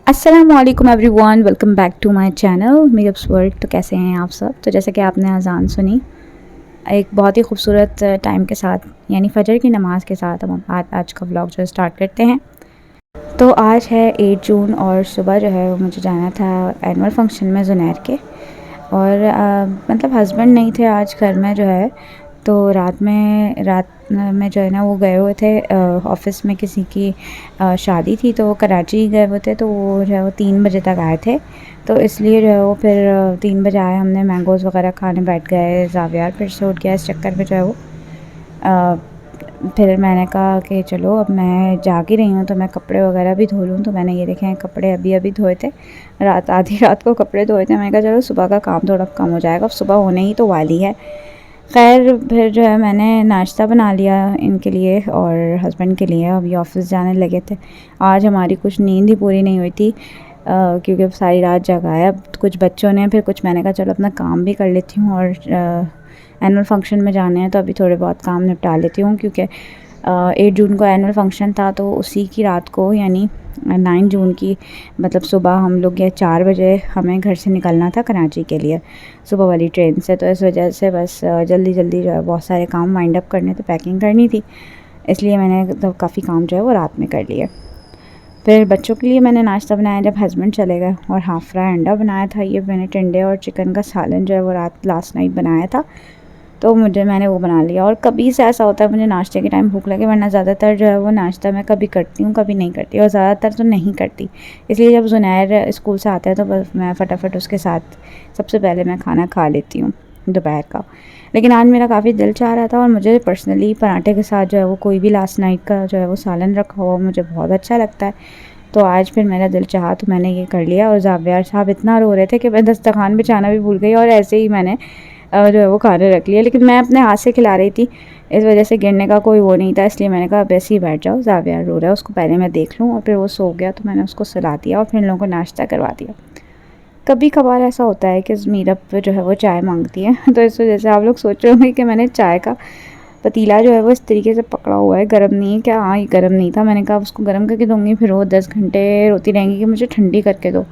अस्सलामुअलैकुम everyone, welcome back to my channel Meerab's world. तो कैसे हैं आप सब। तो जैसे कि आपने अज़ान सुनी, एक बहुत ही खूबसूरत टाइम के साथ यानी फ़जर की नमाज़ के साथ हम आज का व्लॉग जो स्टार्ट करते हैं। तो आज है 8 जून और सुबह जो है वो मुझे जाना था एनुअल फंक्शन में ज़ुनैर के। और मतलब हस्बैंड नहीं थे आज घर में जो है, तो रात में जो है ना वो गए हुए थे ऑफ़िस में, किसी की शादी थी तो वो कराची गए हुए थे। तो वो जो है वो 3 बजे तक आए थे, तो इसलिए जो है वो फिर 3 बजे आए। हमने मैंगोज़ वगैरह खाने बैठ गए। ज़ावियार फिर से उठ गया, इस चक्कर में जो है वो फिर मैंने कहा कि चलो अब मैं जाग ही रही हूँ तो मैं कपड़े वगैरह भी धो लूँ। तो मैंने ये देखे हैं कपड़े अभी अभी धोए थे, आधी रात को कपड़े धोए थे। मैंने कहा चलो सुबह का काम थोड़ा कम हो जाएगा, अब सुबह होने ही तो वाली है। खैर फिर जो है मैंने नाश्ता बना लिया इनके लिए और हस्बैंड के लिए। अभी ऑफिस जाने लगे थे। आज हमारी कुछ नींद ही पूरी नहीं हुई थी क्योंकि सारी रात जगाया। अब कुछ बच्चों ने, फिर कुछ मैंने कहा चलो अपना काम भी कर लेती हूँ। और एनुअल फंक्शन में जाने हैं तो अभी थोड़े बहुत काम निपटा लेती हूँ, क्योंकि 8 जून को एनुअल फंक्शन था तो उसी की रात को यानी 9 जून की मतलब सुबह हम लोग या 4 बजे हमें घर से निकलना था कराची के लिए सुबह वाली ट्रेन से। तो इस वजह से बस जल्दी जल्दी जो है बहुत सारे काम वाइंड अप करने थे, पैकिंग करनी थी, इसलिए मैंने तो काफ़ी काम जो है वो रात में कर लिए। फिर बच्चों के लिए मैंने नाश्ता बनाया जब हस्बैंड चले गए, और हाफ़ फ्राई अंडा बनाया था। ये मैंने टिंडे और चिकन का सालन जो है वो लास्ट नाइट बनाया था, तो मैंने वो बना लिया। और कभी से ऐसा होता है मुझे नाश्ते के टाइम भूख लगे, वरना ज़्यादातर जो है वो नाश्ता मैं कभी करती हूँ कभी नहीं करती, और ज़्यादातर तो नहीं करती। इसलिए जब ज़ुनैर स्कूल से आता है तो बस मैं फटाफट उसके साथ सबसे पहले मैं खाना खा लेती हूँ दोपहर का। लेकिन आज मेरा काफ़ी दिल चाह रहा था, और मुझे पर्सनली पराठे के साथ जो है वो कोई भी लास्ट नाइट का जो है वो सालन रखा हुआ मुझे बहुत अच्छा लगता है। तो आज फिर मेरा दिल चाहा तो मैंने ये कर लिया। और ज़ावियार साहब इतना रो रहे थे कि मैं दस्तरखान बिछाना भी भूल गई, और ऐसे ही मैंने जो है वो खाने रख लिया। लेकिन मैं अपने हाथ से खिला रही थी, इस वजह से गिरने का कोई वो नहीं था, इसलिए मैंने कहा अब ऐसे ही बैठ जाओ, ज़ावियार रो रहा है उसको पहले मैं देख लूँ। और फिर वो सो गया तो मैंने उसको सुला दिया और फिर इन लोगों को नाश्ता करवा दिया। कभी कभार ऐसा होता है कि मीरब जो है वो चाय मांगती है तो इस वजह से आप लोग सोच रहे होंगे कि मैंने चाय का पतीला जो है वो इस तरीके से पकड़ा हुआ है, गर्म नहीं है क्या? हाँ, ये गर्म नहीं था। मैंने कहा उसको गर्म करके दूँगी, फिर वो 10 घंटे रोती रहेंगी कि मुझे ठंडी करके दो।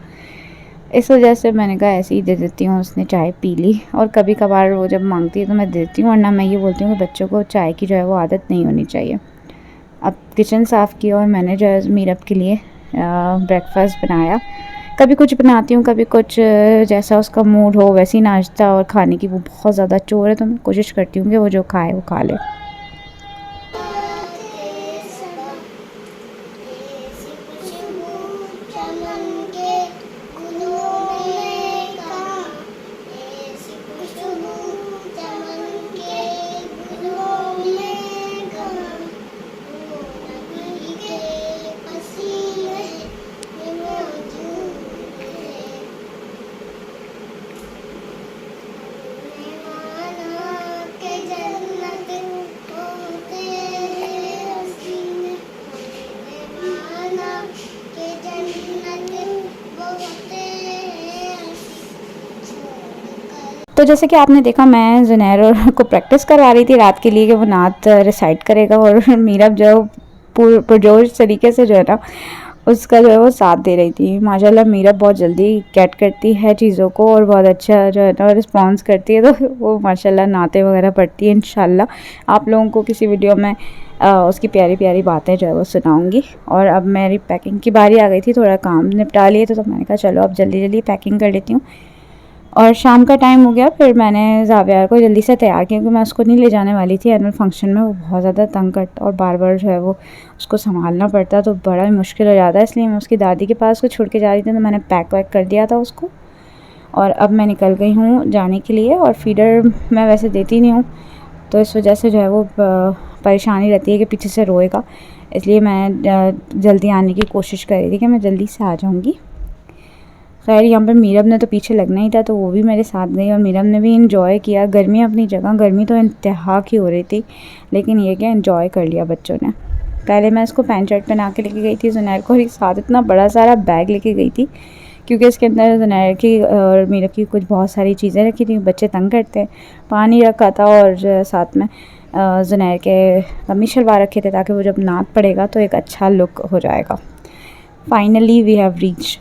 इस वजह से मैंने कहा ऐसे ही दे देती हूँ। उसने चाय पी ली, और कभी कभार वो जब मांगती है तो मैं देती हूँ, वरना मैं ये बोलती हूँ कि बच्चों को चाय की जो है वो आदत नहीं होनी चाहिए। अब किचन साफ़ किया और मैंने जो है मीरब के लिए ब्रेकफास्ट बनाया। कभी कुछ बनाती हूँ, कभी कुछ, जैसा उसका मूड हो वैसे ही नाश्ता और खाने की वो बहुत ज़्यादा चोर है, तो मैं कोशिश करती हूँ कि वो जो खाए वो खा ले। तो जैसे कि आपने देखा, मैं ज़ुनैर को प्रैक्टिस करवा रही थी रात के लिए कि वो नात रिसाइट करेगा, और मीरब जो पुरजोश तरीके से जो है ना उसका जो है वो साथ दे रही थी। माशाल्लाह मीरब बहुत जल्दी कैट करती है चीज़ों को, और बहुत अच्छा जो है ना रिस्पॉन्स करती है। तो वो माशाल्लाह नाते वगैरह पढ़ती है। इंशाल्लाह आप लोगों को किसी वीडियो में उसकी प्यारी प्यारी बातें जो है वो सुनाऊँगी। और अब मेरी पैकिंग की बारी आ गई थी, थोड़ा काम निपटा लिए तो मैंने कहा चलो अब जल्दी जल्दी पैकिंग कर लेती हूँ। और शाम का टाइम हो गया, फिर मैंने ज़ावियार को जल्दी से तैयार किया, क्योंकि मैं उसको नहीं ले जाने वाली थी एनुअल फंक्शन में। वो बहुत ज़्यादा तंग करता और बार बार जो है वो उसको संभालना पड़ता, तो बड़ा ही मुश्किल हो जाता है। इसलिए मैं उसकी दादी के पास को छोड़ के जा रही थी, तो मैंने पैक वैक कर दिया था उसको। और अब मैं निकल गई हूँ जाने के लिए। और फीडर मैं वैसे देती नहीं हूँ, तो इस वजह से जो है वो परेशानी रहती है कि पीछे से रोएगा, इसलिए मैं जल्दी आने की कोशिश कर रही थी कि मैं जल्दी से आ जाऊँगी। खैर यहाँ पर मीरब ने तो पीछे लगना ही था, तो वो भी मेरे साथ गई, और मीरब ने भी इंजॉय किया। गर्मी अपनी जगह, गर्मी तो इंतहा की हो रही थी, लेकिन ये क्या इंजॉय कर लिया बच्चों ने। पहले मैं इसको पैंट शर्ट पहना के लेके गई थी ज़ुनैर को, और एक साथ इतना बड़ा सारा बैग लेके गई थी, क्योंकि इसके अंदर ज़ुनैर की और मीरब की कुछ बहुत सारी चीज़ें रखी थी। बच्चे तंग करते हैं। पानी रखा था, और साथ में ज़ुनैर के कमीज शलवार रखे थे, ताकि वो जब नात पड़ेगा तो एक अच्छा लुक हो जाएगा। Finally we have reach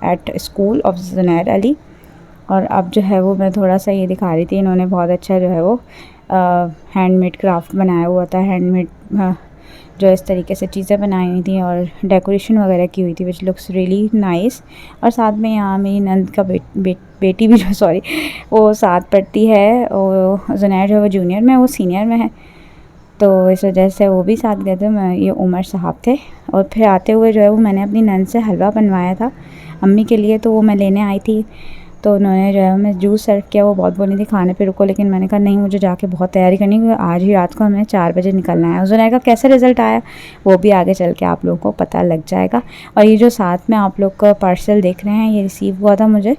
at school of Junair Ali. और अब जो है वो मैं थोड़ा सा ये दिखा रही थी, इन्होंने बहुत अच्छा जो है वो हैंडमेड क्राफ्ट बनाया हुआ था, हैंडमेड जो इस तरीके से चीज़ें बनाई हुई थी और डेकोरेशन वगैरह की हुई थी, विच लुक्स रियली नाइस। और साथ में यहाँ मेरी नंद का बेटी भी जो सॉरी वो साथ पढ़ती है, वो जुनैर जो है वो जूनियर में, वो सीनियर में है, तो इस वजह से वो भी साथ गए थे। मैं ये उमर साहब थे। और फिर आते हुए जो है वो मैंने अपनी नंद से हलवा बनवाया था अम्मी के लिए, तो वो मैं लेने आई थी। तो उन्होंने जो है मैं जूस सर्व किया, वो बहुत बोली थी खाने पे रुको, लेकिन मैंने कहा नहीं, मुझे जाके बहुत तैयारी करनी है क्योंकि आज ही रात को हमें 4 बजे निकलना है। जुनैर का कैसे रिज़ल्ट आया वो भी आगे चल के आप लोगों को पता लग जाएगा। और ये जो साथ में आप लोग का पार्सल देख रहे हैं, ये रिसीव हुआ था मुझे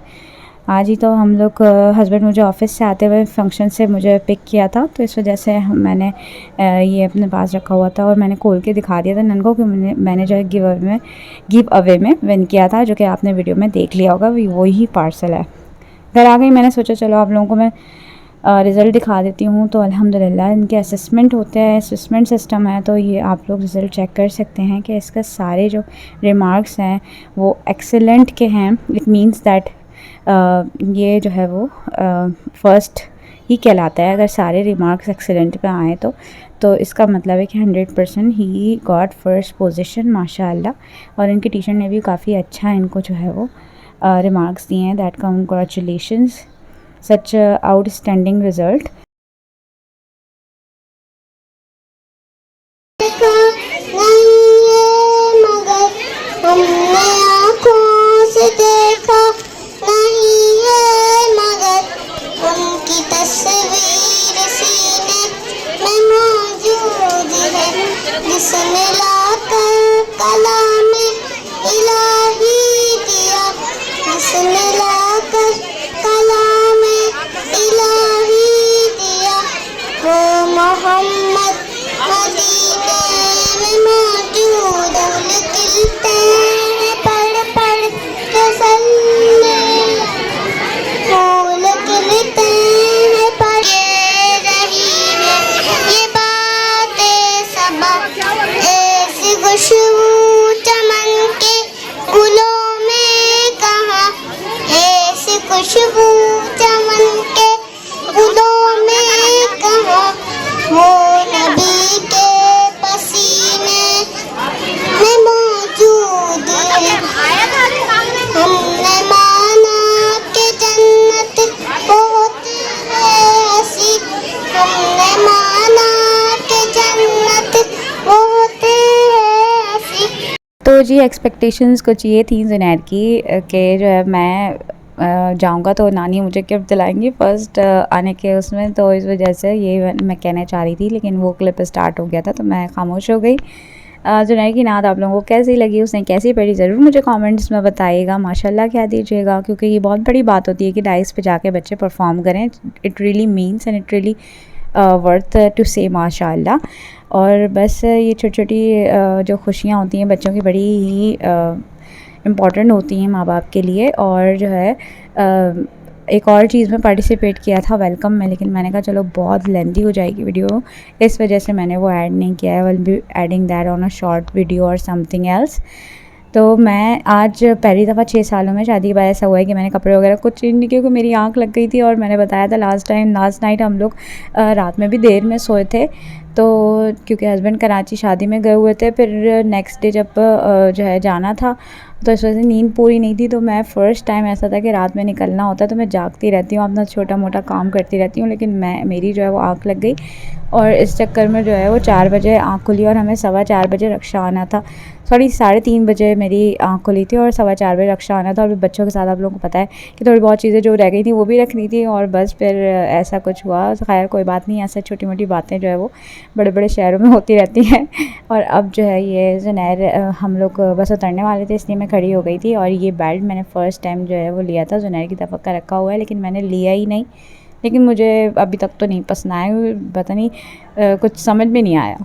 आज ही। तो हम लोग हस्बैंड मुझे ऑफिस से आते हुए फंक्शन से मुझे पिक किया था, तो इस वजह से मैंने ये अपने पास रखा हुआ था और मैंने खोल के दिखा दिया था ननको कि मैंने जो है गिव अवे में विन किया था, जो कि आपने वीडियो में देख लिया होगा, वही पार्सल है। घर आ गई, मैंने सोचा चलो आप लोगों को मैं रिज़ल्ट दिखा देती हूँ। तो अल्हम्दुलिल्लाह इनके असेसमेंट होते हैं, असेसमेंट सिस्टम है, तो ये आप लोग रिज़ल्ट चेक कर सकते हैं कि इसका सारे जो रिमार्क्स हैं वो एक्सेलेंट के हैं। इट मीन्स दैट ये जो है वो फर्स्ट ही कहलाता है अगर सारे रिमार्क्स एक्सेलेंट पे आए तो इसका मतलब है कि 100% ही गॉट फर्स्ट पोजीशन माशाअल्लाह। और इनके टीचर ने भी काफ़ी अच्छा इनको जो है वो रिमार्क्स दिए हैं, that congratulations such outstanding result. तो जी एक्सपेक्टेशंस कुछ ये थी जुनैर की कि जो है मैं जाऊंगा तो नानी मुझे गिफ्ट दिलाएंगी फर्स्ट आने के उसमें, तो इस वजह से ये मैं कहना चाह रही थी, लेकिन वो क्लिप स्टार्ट हो गया था तो मैं खामोश हो गई। जुनैर की नात आप लोगों को कैसी लगी, उसने कैसी पढ़ी, ज़रूर मुझे कमेंट्स में बताइएगा, माशाल्लाह कह दीजिएगा, क्योंकि ये बहुत बड़ी बात होती है कि डाइस पे जाके बच्चे परफॉर्म करें। It really means and it really worth to say माशाल्लाह। और बस ये छोटी छोटी जो खुशियाँ होती हैं बच्चों की बड़ी ही इम्पॉर्टेंट होती हैं माँ बाप के लिए। और जो है एक और चीज़ में पार्टिसिपेट किया था वेलकम में, लेकिन मैंने कहा चलो बहुत लेंथी हो जाएगी वीडियो, इस वजह से मैंने वो ऐड नहीं किया है। Will be adding that on a short video और समथिंग एल्स। तो मैं आज पहली दफ़ा 6 सालों में शादी के बाद ऐसा हुआ है कि मैंने कपड़े वगैरह कुछ चेंज नहीं किया, क्योंकि मेरी आँख लग गई थी। और मैंने बताया था लास्ट नाइट हम लोग रात में भी देर में सोए थे, तो क्योंकि हस्बैंड कराची शादी में गए हुए थे, फिर नेक्स्ट डे जब जो है जाना था तो इस वजह से नींद पूरी नहीं थी। तो मैं फ़र्स्ट टाइम ऐसा था कि रात में निकलना होता तो मैं जागती रहती हूँ, अपना छोटा मोटा काम करती रहती हूँ, लेकिन मेरी जो है वो आँख लग गई और इस चक्कर में जो है वो 4 बजे आँख खुली और हमें 4:15 बजे रक्षा आना था। सॉरी 3:30 बजे मेरी आँख खुली थी और 4:15 बजे रक्षा आना था। और बच्चों के साथ आप लोगों को पता है कि थोड़ी बहुत चीज़ें जो रह गई थी वो भी रखनी थी, और बस फिर ऐसा कुछ हुआ। खैर कोई बात नहीं, ऐसे छोटी मोटी बातें जो है वो बड़े बड़े शहरों में होती रहती हैं। और अब जो है ये जुनैर हम लोग बस उतरने वाले थे, इसलिए मैं खड़ी हो गई थी। और ये बेल्ट मैंने फ़र्स्ट टाइम जो है वो लिया था, जुनैर की दफ़ा का रखा हुआ है, लेकिन मैंने लिया ही नहीं, लेकिन मुझे अभी तक तो नहीं पसंद आया, पता नहीं कुछ समझ में नहीं आया।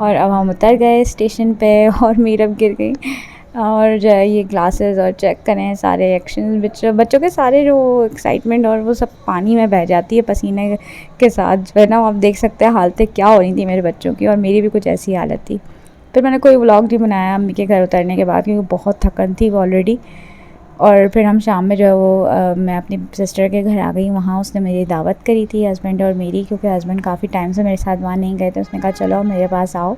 और अब हम उतर गए स्टेशन पे और मीरब गिर गई। और जो है ये ग्लासेस और चेक करें सारे एक्शन, बच्चों के सारे जो एक्साइटमेंट और वो सब पानी में बह जाती है पसीने के साथ जो है ना। आप देख सकते हैं हालतें क्या हो रही थी मेरे बच्चों की, और मेरी भी कुछ ऐसी हालत थी। फिर मैंने कोई व्लॉग नहीं बनाया अम्मी के घर उतरने के बाद, क्योंकि बहुत थकन थी वो ऑलरेडी। और फिर हम शाम में जो है वो मैं अपनी सिस्टर के घर आ गई। वहाँ उसने मेरी दावत करी थी, हस्बैंड और मेरी, क्योंकि हस्बैंड काफ़ी टाइम से मेरे साथ वहाँ नहीं गए थे। उसने कहा चलो मेरे पास आओ,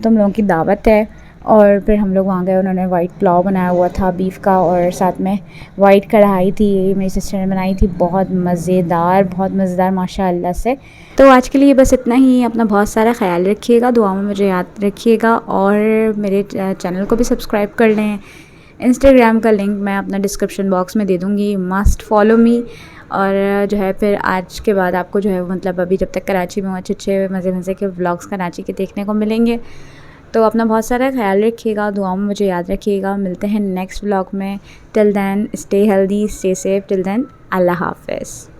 तुम लोगों की दावत है। और फिर हम लोग वहाँ गए। उन्होंने वाइट पुलाव बनाया हुआ था बीफ का, और साथ में वाइट कढ़ाई थी, मेरी सिस्टर ने बनाई थी, बहुत मज़ेदार माशाल्लाह से। तो आज के लिए बस इतना ही। अपना बहुत सारा ख्याल रखिएगा, दुआ में मुझे याद रखिएगा, और मेरे चैनल को भी सब्सक्राइब कर लें। इंस्टाग्राम का लिंक मैं अपना डिस्क्रिप्शन बॉक्स में दे दूँगी, मस्ट फॉलो मी। और जो है फिर आज के बाद आपको जो है मतलब अभी जब तक कराची में हूँ अच्छे मज़े के व्लॉग्स कराची के देखने को मिलेंगे। तो अपना बहुत सारा ख्याल रखिएगा, दुआ में मुझे याद रखिएगा। मिलते हैं नेक्स्ट व्लॉग में। Till then stay healthy, stay safe. Till then अल्लाह हाफ़िज़।